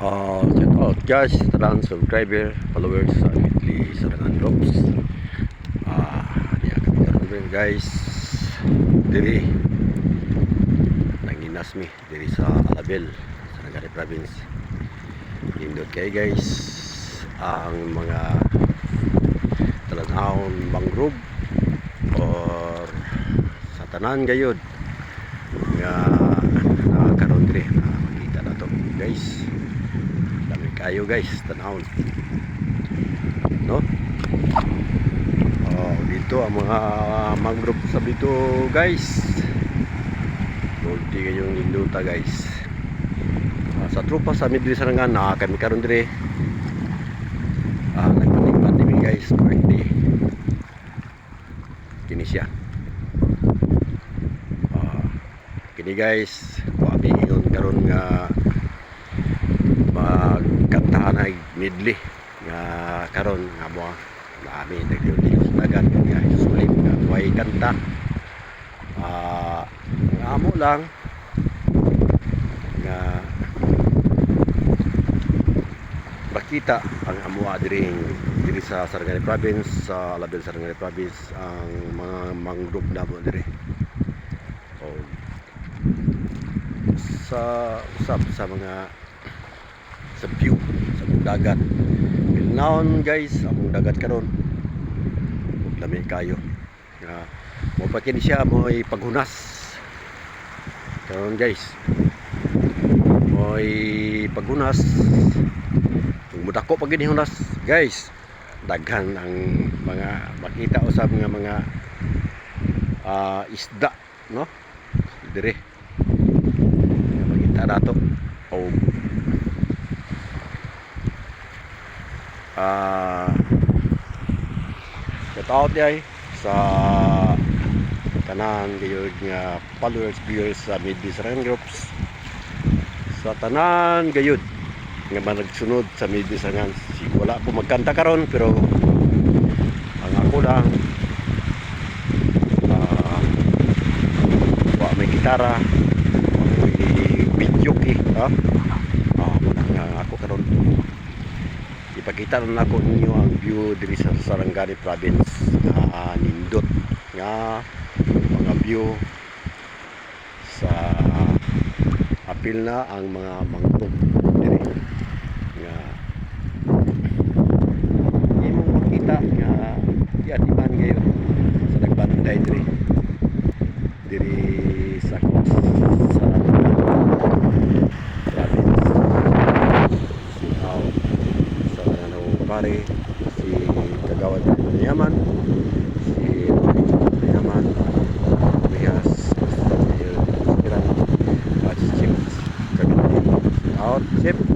Shout out guys, tanan subscriber, followers sa Midli Sarangan Groups. Niya kami karon guys. Diri nanginas mi diri sa Alabel, Sarangani Province. Nindot kay guys ang mga talanahon mangrove or sa tanan gayud nga nakakaroon diri makita na to guys. Kayo guys, tanahon no? Dito ang mga mangrove sa dito guys. Multi kayong linduta guys. Sa tropa sa Midli Sarangan kami karon dire nagpandemi guys, birthday kini siya. Kini guys kami ingon karon nga magkantahan ay Midli nga karon nga mo naami nagdiyo sa dagat nga sulit nga way kanta nga amo lang nga bakita ang amuha diri sa Sarangani Province, sa Alabel Sarangani Province, ang mga mangrove na mo diri sa usab sa mga sa view sa dagat. Pilnaon guys ang dagat karon lami kayo nga mo pa kini siya mo paghunas karon guys, mo paghunas mudako pag gini hunas guys. Daghan ang mga makita usab nga mga isda no dire makita nato shout out yay sa tanan gayud nga followers, viewers sa Midli Sarangan Groups, sa tanan gayud nga managsunod sa Midli Sarangan. Wala ko magkanta karon pero ang ako lang may gitara, may video ako karon ipakita na ako ninyo ang view diri sa Sarangani Province. Nindot nga mga view sa apil na ang mga mangrove diri nga imong makita nga iatiman gayon sa nagbantay diri sa pare si Kagawad Yaman, si Yaman, Rihas, at si Chip. Out, Chip.